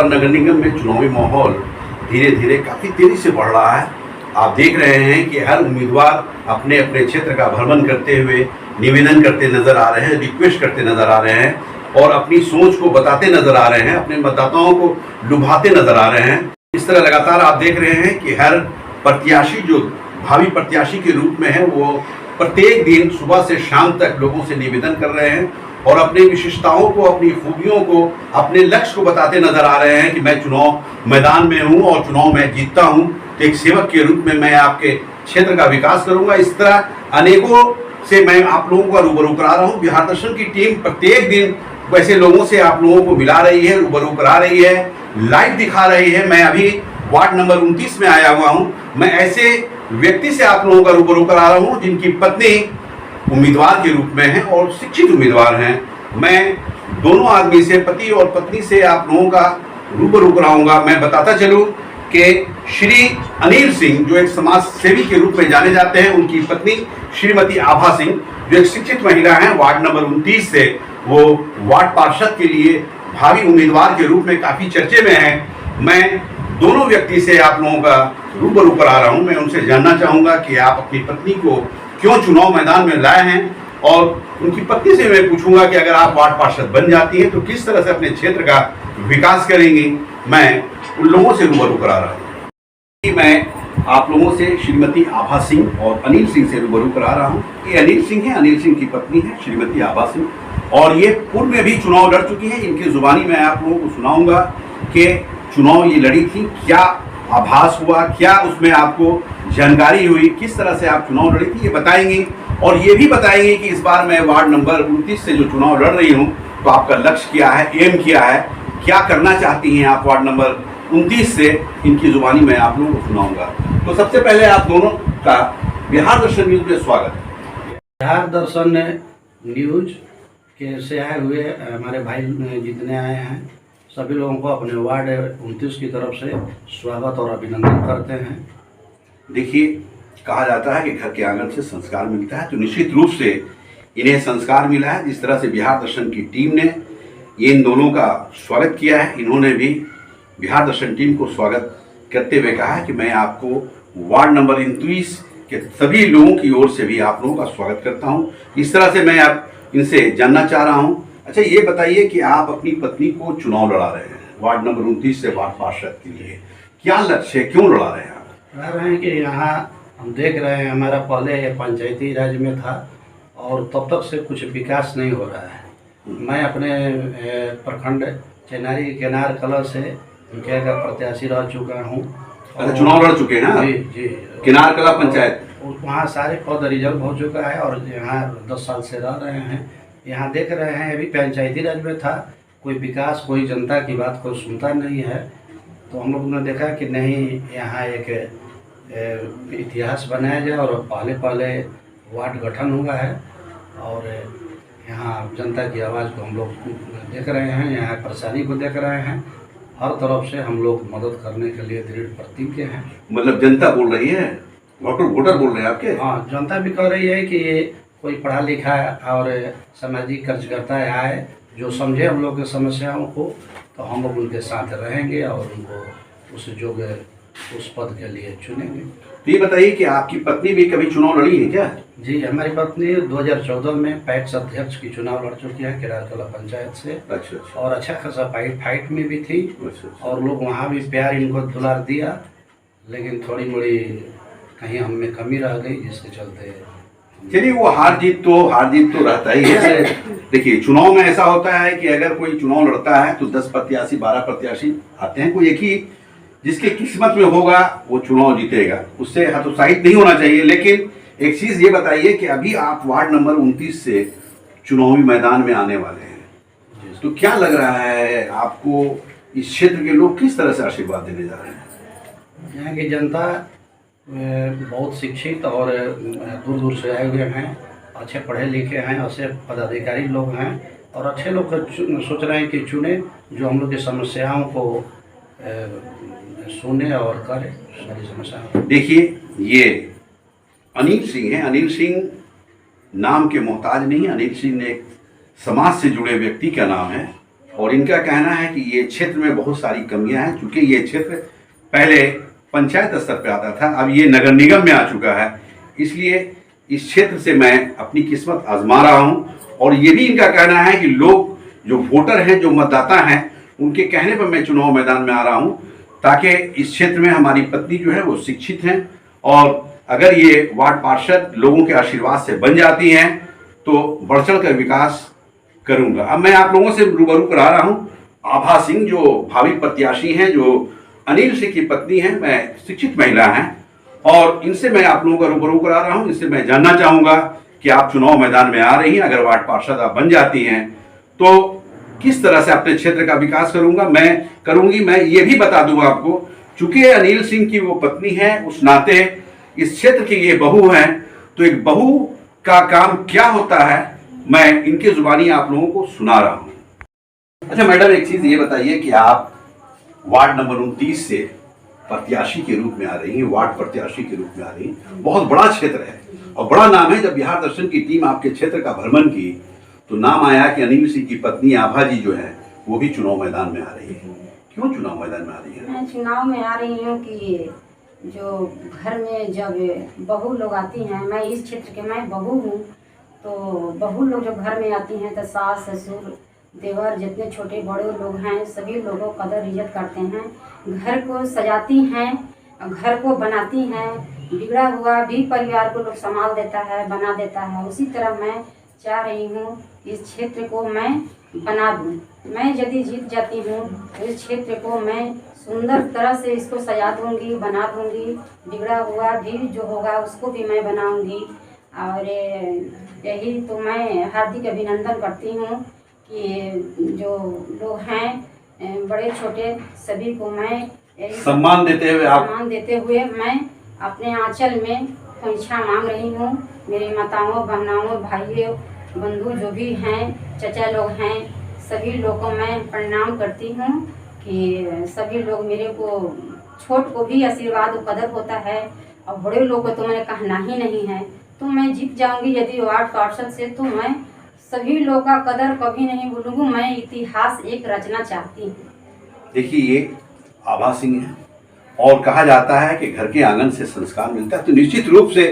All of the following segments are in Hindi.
नगर निगम में चुनावी माहौल धीरे धीरे काफ़ी तेज़ी से बढ़ रहा है। आप देख रहे हैं कि हर उम्मीदवार अपने अपने क्षेत्र का भ्रमण करते हुए निवेदन करते नजर आ रहे हैं, रिक्वेस्ट करते नजर आ रहे हैं और अपनी सोच को बताते नजर आ रहे हैं, अपने मतदाताओं को लुभाते नजर आ रहे हैं। इस तरह लगातार आप देख रहे हैं कि हर प्रत्याशी जो भावी प्रत्याशी के रूप में है वो प्रत्येक दिन सुबह से शाम तक लोगों से निवेदन कर रहे हैं और अपनी विशेषताओं को, अपनी खूबियों को, अपने लक्ष्य को बताते नजर आ रहे हैं कि मैं चुनाव मैदान में हूं और चुनाव में जीतता हूं, तो एक सेवक के रूप में मैं आपके क्षेत्र का विकास करूंगा। इस तरह अनेकों से मैं आप लोगों को रूबरू करा रहा हूं। बिहार दर्शन की टीम प्रत्येक दिन वैसे लोगों से आप लोगों को मिला रही है, रूबरू करा रही है, लाइव दिखा रही है। मैं अभी वार्ड नंबर 29 में आया हुआ हूं। मैं ऐसे व्यक्ति से आप लोगों का रूबरू करा रहा हूं जिनकी पत्नी उम्मीदवार के रूप में है और शिक्षित उम्मीदवार हैं। मैं दोनों आदमी से, पति और पत्नी से आप लोगों का रूबरू कराऊंगा। मैं बताता चलूं कि श्री अनिल सिंह जो एक समाज सेवी के रूप में जाने जाते हैं, उनकी पत्नी श्रीमती आभा सिंह जो एक शिक्षित महिला हैं, वार्ड नंबर 29 से वो वार्ड पार्षद के लिए भावी उम्मीदवार के रूप में काफ़ी चर्चे में हैं। मैं दोनों व्यक्ति से आप लोगों का रूबरू करा रहा हूं। मैं उनसे जानना चाहूँगा कि आप अपनी पत्नी को क्यों चुनाव मैदान में लाए हैं और उनकी पत्नी से मैं पूछूंगा कि अगर आप वार्ड पार्षद बन जाती हैं तो किस तरह से अपने क्षेत्र का विकास करेंगी। मैं उन लोगों से रूबरू करा रहा हूँ। मैं आप लोगों से श्रीमती आभा सिंह और अनिल सिंह से रूबरू करा रहा हूँ। ये अनिल सिंह है, अनिल सिंह की पत्नी है श्रीमती आभा सिंह, और ये पूर्व में भी चुनाव लड़ चुकी हैं। इनकी जुबानी मैं आप लोगों को सुनाऊंगा कि चुनाव ये लड़ी थी, क्या आभास हुआ, क्या उसमें आपको जानकारी हुई, किस तरह से आप चुनाव लड़ी थी, ये बताएंगी। और ये भी बताएंगे कि इस बार मैं वार्ड नंबर 29 से जो चुनाव लड़ रही हूँ तो आपका लक्ष्य क्या है, एम क्या है, क्या करना चाहती हैं आप वार्ड नंबर 29 से। इनकी जुबानी मैं आप लोगों को सुनाऊंगा। तो सबसे पहले आप दोनों का बिहार दर्शन न्यूज में स्वागत है। बिहार दर्शन न्यूज के से आए हुए हमारे भाई जितने आए हैं सभी लोगों को अपने वार्ड 29 की तरफ से स्वागत और अभिनंदन करते हैं। देखिए, कहा जाता है कि घर के आंगन से संस्कार मिलता है, तो निश्चित रूप से इन्हें संस्कार मिला है। जिस तरह से बिहार दर्शन की टीम ने इन दोनों का स्वागत किया है, इन्होंने भी बिहार दर्शन टीम को स्वागत करते हुए कहा है कि मैं आपको वार्ड नंबर 29 के सभी लोगों की ओर से भी आप लोगों का स्वागत करता हूं। इस तरह से मैं आप इनसे जानना चाह रहा हूं। अच्छा, ये बताइए कि आप अपनी पत्नी को चुनाव लड़ा रहे हैं वार्ड नंबर 29 से वार्ड पार्षद के लिए, क्या लक्ष्य है, क्यों लड़ा रहे हैं आप? लड़ा रहे हैं कि यहाँ हम देख रहे हैं हमारा पहले पंचायती राज में था और तब तक से कुछ विकास नहीं हो रहा है। मैं अपने प्रखंड चेनारी केनार कला से मुखिया का प्रत्याशी रह चुका हूँ। अच्छा, चुनाव लड़ चुके हैं ना? जी जी। किनार कला पंचायत, वहाँ सारे पद रिजर्व हो चुका है और यहाँ 10 साल से रह रहे हैं। यहाँ देख रहे हैं अभी पंचायती राज में था, कोई विकास, कोई जनता की बात कोई सुनता नहीं है। तो हम लोगों ने देखा कि नहीं, यहाँ एक इतिहास बनाया जाए और पहले वार्ड गठन हुआ है और यहाँ जनता की आवाज़ को हम लोग देख रहे हैं, यहाँ परेशानी को देख रहे हैं। हर तरफ से हम लोग मदद करने के लिए दृढ़ प्रतिज्ञ हैं। मतलब जनता बोल रही है, वोटर बोल रहे हैं आपके? हाँ, जनता भी कह रही है कि कोई पढ़ा लिखा और सामाजिक कार्यकर्ता आए जो समझे हम लोग की समस्याओं को, तो हम लोग उनके साथ रहेंगे और उनको उस योग्य उस पद के लिए चुनेंगे। तो ये बताइए कि आपकी पत्नी भी कभी चुनाव लड़ी है क्या? जी, हमारी पत्नी 2014 में पैक्स अध्यक्ष की चुनाव लड़ चुकी है केनार कला पंचायत से। अच्छा। और अच्छा खासा फाइट में भी थी। अच्छा। और लोग वहाँ भी प्यार इनको दुलार दिया, लेकिन थोड़ी मोड़ी कहीं हम में कमी रह गई, जिसके चलते चलिए, वो हार जीत तो रहता ही है। देखिए, चुनाव में ऐसा होता है कि अगर कोई चुनाव लड़ता है तो 10 प्रत्याशी 12 प्रत्याशी आते हैं, कोई एक ही जिसके किस्मत में होगा वो चुनाव जीतेगा, उससे हतोत्साहित नहीं होना चाहिए। लेकिन एक चीज़ ये बताइए कि अभी आप वार्ड नंबर 29 से चुनावी मैदान में आने वाले हैं, तो क्या लग रहा है आपको, इस क्षेत्र के लोग किस तरह से आशीर्वाद देने जा रहे हैं? यहाँ की जनता बहुत शिक्षित और दूर दूर से आए हुए हैं, अच्छे पढ़े लिखे हैं, अच्छे पदाधिकारी लोग हैं और अच्छे लोग सोच रहे हैं कि चुने जो हम लोग की समस्याओं को सुने और करे सारी समस्याओं। देखिए, ये अनिल सिंह हैं। अनिल सिंह नाम के मोहताज नहीं, अनिल सिंह ने एक समाज से जुड़े व्यक्ति का नाम है और इनका कहना है कि ये क्षेत्र में बहुत सारी कमियां हैं, क्योंकि ये क्षेत्र पहले पंचायत स्तर पर आता था, अब ये नगर निगम में आ चुका है। इसलिए इस क्षेत्र से मैं अपनी किस्मत आजमा रहा हूं। और ये भी इनका कहना है कि लोग जो वोटर हैं, जो मतदाता हैं, उनके कहने पर मैं चुनाव मैदान में आ रहा हूं, ताकि इस क्षेत्र में हमारी पत्नी जो है वो शिक्षित हैं, और अगर ये वार्ड पार्षद लोगों के आशीर्वाद से बन जाती हैं तो बढ़ चढ़ कर विकास करूंगा। अब मैं आप लोगों से रूबरू करा रहा हूं आभा सिंह, जो भावी प्रत्याशी हैं, जो अनिल सिंह की पत्नी हैं, मैं शिक्षित महिला हैं, और इनसे मैं आप लोगों का रूबरू करा रहा हूं। इनसे मैं जानना चाहूंगा कि आप चुनाव मैदान में आ रही हैं, अगर वार्ड पार्षद आप बन जाती हैं तो किस तरह से अपने क्षेत्र का विकास करूंगी। मैं ये भी बता दूंगा आपको, चूंकि अनिल सिंह की वो पत्नी है, उस नाते इस क्षेत्र की ये बहू है, तो एक बहू का काम क्या होता है मैं इनके जुबानी आप लोगों को सुना रहा हूं। अच्छा मैडम, एक चीज ये बताइए कि आप वार्ड नंबर 29 से प्रत्याशी के रूप में आ रही हैं, वार्ड प्रत्याशी के रूप में आ रही हैं। बहुत बड़ा क्षेत्र है और बड़ा नाम है। जब बिहार दर्शन की टीम आपके क्षेत्र का भ्रमण की तो नाम आया कि अनिल सिंह की पत्नी आभा जी जो है वो भी चुनाव मैदान में आ रही है। क्यों चुनाव मैदान में आ रही है? मैं चुनाव में आ रही हूँ कि जो घर में जब बहू लोग आती हैं, मैं इस क्षेत्र के मैं बहू हूँ, तो बहू लोग जब घर में आती हैं तो सास ससुर देवर जितने छोटे बड़े लोग हैं सभी लोगों कदर इज्जत करते हैं, घर को सजाती हैं, घर को बनाती हैं, बिगड़ा हुआ भी परिवार को लोग संभाल देता है, बना देता है। उसी तरह मैं चाह रही हूँ इस क्षेत्र को मैं बना दूँ। मैं यदि जीत जाती हूँ तो इस क्षेत्र को मैं सुंदर तरह से इसको सजा दूँगी, बना दूँगी, बिगड़ा हुआ भी जो होगा उसको भी मैं बनाऊँगी। और यही तो मैं हार्दिक अभिनंदन करती हूँ कि जो लोग हैं बड़े छोटे सभी को मैं सम्मान देते हुए मैं अपने आंचल में खोइछा मांग रही हूँ। मेरी माताओं बहनाओं भाइयों बंधु जो भी हैं चचा लोग हैं सभी लोगों को मैं प्रणाम करती हूँ कि सभी लोग मेरे को छोट को भी आशीर्वाद कदर होता है और बड़े लोग को तो मैंने कहना ही नहीं है। तो मैं जीत जाऊंगी यदि वार्ड पार्षद से, तो मैं सभी लोगों का कदर कभी नहीं भूलूंगी। मैं इतिहास एक रचना चाहती हूँ। देखिए ये आभा सिंह है और कहा जाता है कि घर के आंगन से संस्कार मिलता है, तो निश्चित रूप से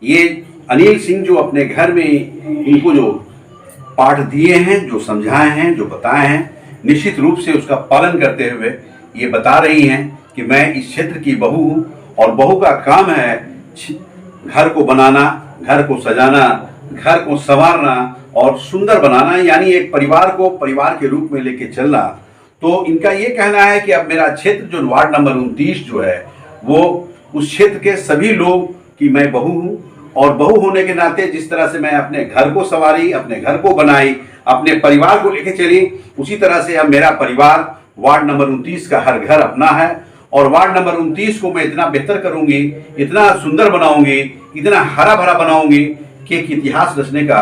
ये अनिल सिंह जो अपने घर में इनको जो पाठ दिए हैं, जो समझाए हैं, जो बताए हैं, निश्चित रूप से उसका पालन करते हुए ये बता रही हैं कि मैं इस क्षेत्र की बहू हूँ और बहू का काम है घर को बनाना, घर को सजाना, घर को संवारना और सुंदर बनाना, यानी एक परिवार को परिवार के रूप में लेके चलना। तो इनका ये कहना है कि अब मेरा क्षेत्र जो वार्ड नंबर 29 जो है वो उस क्षेत्र के सभी लोग की मैं बहू हूँ, और बहू होने के नाते जिस तरह से मैं अपने घर को संवारी, अपने घर को बनाई, अपने परिवार को लेके चली, उसी तरह से अब मेरा परिवार वार्ड नंबर 29 का हर घर अपना है। और वार्ड नंबर 29 को मैं इतना बेहतर करूंगी, इतना सुंदर बनाऊंगी, इतना हरा भरा बनाऊंगी कि एक इतिहास रचने का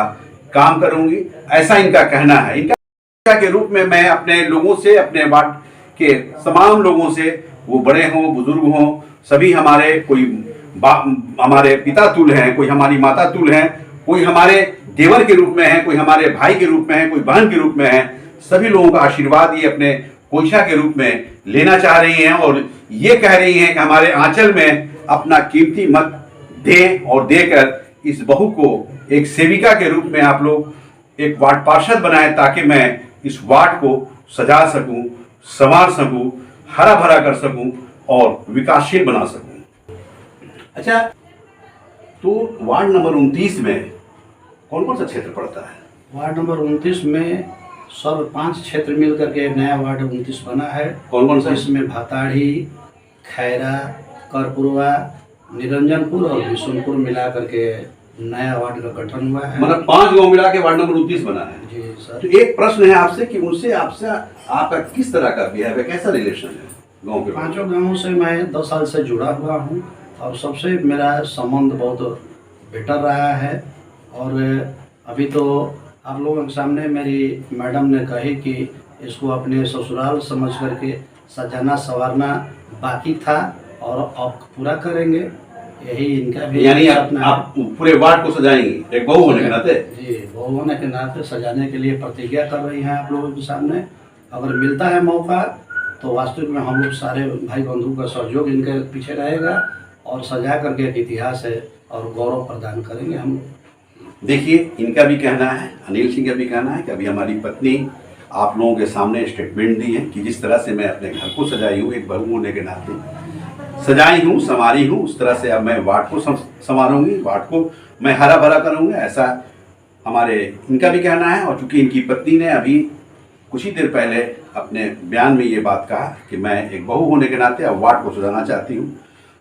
काम करूंगी, ऐसा इनका कहना है। इनका के रूप में मैं अपने लोगों से, अपने वार्ड के तमाम लोगों से, वो बड़े हों बुजुर्ग हों, सभी हमारे कोई हमारे पिता तुल हैं, कोई हमारी माता तुल हैं, कोई हमारे देवर के रूप में है, कोई हमारे भाई के रूप में है, कोई बहन के रूप में है, सभी लोगों का आशीर्वाद ये अपने कोइछा के रूप में लेना चाह रही हैं और ये कह रही हैं कि हमारे आंचल में अपना कीमती मत दें और देकर इस बहू को एक सेविका के रूप में आप लोग एक वार्ड पार्षद बनाएं, ताकि मैं इस वार्ड को सजा सकूं, संवार सकूं, हरा भरा कर सकूं और विकासशील बना सकूं। अच्छा, तो वार्ड नंबर 29 में कौन कौन सा क्षेत्र पड़ता है? वार्ड नंबर 29 में सब 5 क्षेत्र मिल करके नया वार्ड 29 बना है। कौन कौन सा? इसमें भाताड़ी, खैरा, करपुरवा, निरंजनपुर और बिशुनपुर मिला करके नया वार्ड का गठन हुआ है। मतलब 5 गांव मिला के वार्ड नंबर 29 बना है। जी सर। तो एक प्रश्न है आपसे कि उनसे आपसे आपका किस तरह का बिहेव है, कैसा रिलेशन है गांव के? 5 गाँवों से मैं 10 साल से जुड़ा हुआ हूँ और सबसे मेरा संबंध बहुत बेटर रहा है। और अभी तो आप लोगों के सामने मेरी मैडम ने कही कि इसको अपने ससुराल समझ करके सजाना संवारना बाकी था और अब पूरा करेंगे, यही इनका भी। यानी आप पूरे वार्ड को सजाएंगे एक बहू होने के नाते? जी, बहू होने के नाते सजाने के लिए प्रतिज्ञा कर रही हैं आप लोगों के सामने। अगर मिलता है मौका तो वास्तविक में हम लोग सारे भाई बंधु का सहयोग इनके पीछे रहेगा और सजा करके एक इतिहास है और गौरव प्रदान करेंगे हम लोग। देखिए, इनका भी कहना है, अनिल सिंह का भी कहना है कि अभी हमारी पत्नी आप लोगों के सामने स्टेटमेंट दी है कि जिस तरह से मैं अपने घर को सजाई हूँ, एक बहू होने के नाते सजाई हूँ, संवारी हूँ, उस तरह से अब मैं वार्ड को संवारूंगी, वार्ड को मैं हरा भरा करूँगा, ऐसा हमारे इनका भी कहना है। और चूंकि इनकी पत्नी ने अभी कुछ ही देर पहले अपने बयान में ये बात कहा कि मैं एक बहू होने के नाते अब वार्ड को सजाना चाहती हूँ,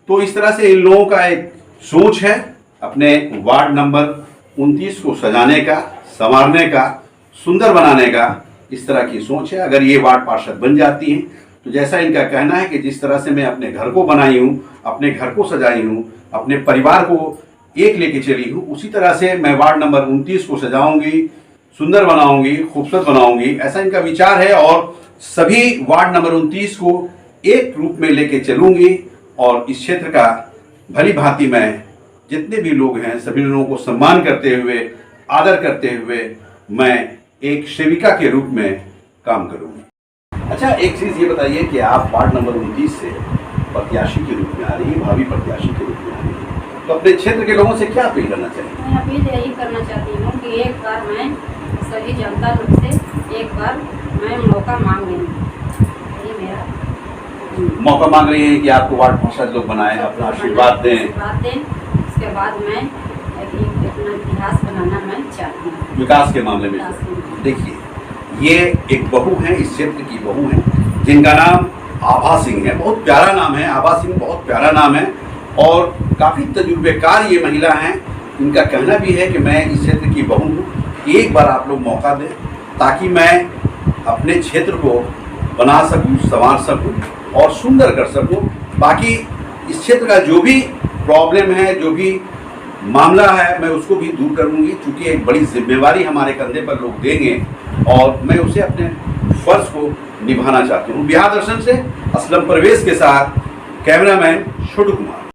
तो इस तरह से इन लोगों का एक सोच है अपने वार्ड नंबर 29 को सजाने का, संवारने का, सुंदर बनाने का, इस तरह की सोच है। अगर ये वार्ड पार्षद बन जाती हैं तो जैसा इनका कहना है कि जिस तरह से मैं अपने घर को बनाई हूँ, अपने घर को सजाई हूँ, अपने परिवार को एक लेके चली हूँ, उसी तरह से मैं वार्ड नंबर 29 को सजाऊंगी, सुंदर बनाऊंगी, खूबसूरत बनाऊंगी, ऐसा इनका विचार है। और सभी वार्ड नंबर 29 को एक रूप में लेके चलूंगी और इस क्षेत्र का भली भांति मैं जितने भी लोग हैं सभी लोगों को सम्मान करते हुए, आदर करते हुए मैं एक सेविका के रूप में काम करूंगी। अच्छा, एक चीज़ ये बताइए कि आप वार्ड नंबर 29 से प्रत्याशी के रूप में आ रही है, भावी प्रत्याशी के रूप में आ रही है, तो अपने क्षेत्र के लोगों से क्या अपील करना चाहिए? मैं अपील यही करना चाहती हूँ कि एक बार मैं सभी जनता लोग से एक बार मैं मौका मांग रही हूँ। यही मेरा मौका मांग रही हैं कि आपको वार्ड पार्षद लोग बनाएं, अपना आशीर्वाद दें। उसके बाद मैं अपना इतिहास बनाना मैं चाहती हूँ विकास के मामले में। विकास के मामले। देखिए, ये एक बहू है, इस क्षेत्र की बहू है जिनका नाम आभा सिंह है। बहुत प्यारा नाम है, आभा सिंह बहुत प्यारा नाम है और काफ़ी तजुर्बेकार ये महिला हैं। इनका कहना भी है कि मैं इस क्षेत्र की बहू हूँ, एक बार आप लोग मौका दें ताकि मैं अपने क्षेत्र को बना सकूँ, संवार सकूँ और सुंदर कर सकूँ। बाकी इस क्षेत्र का जो भी प्रॉब्लम है, जो भी मामला है, मैं उसको भी दूर करूँगी, क्योंकि एक बड़ी जिम्मेवारी हमारे कंधे पर लोग देंगे और मैं उसे अपने फर्ज को निभाना चाहती हूँ। बिहार दर्शन से असलम परवेज के साथ कैमरामैन छोटू कुमार।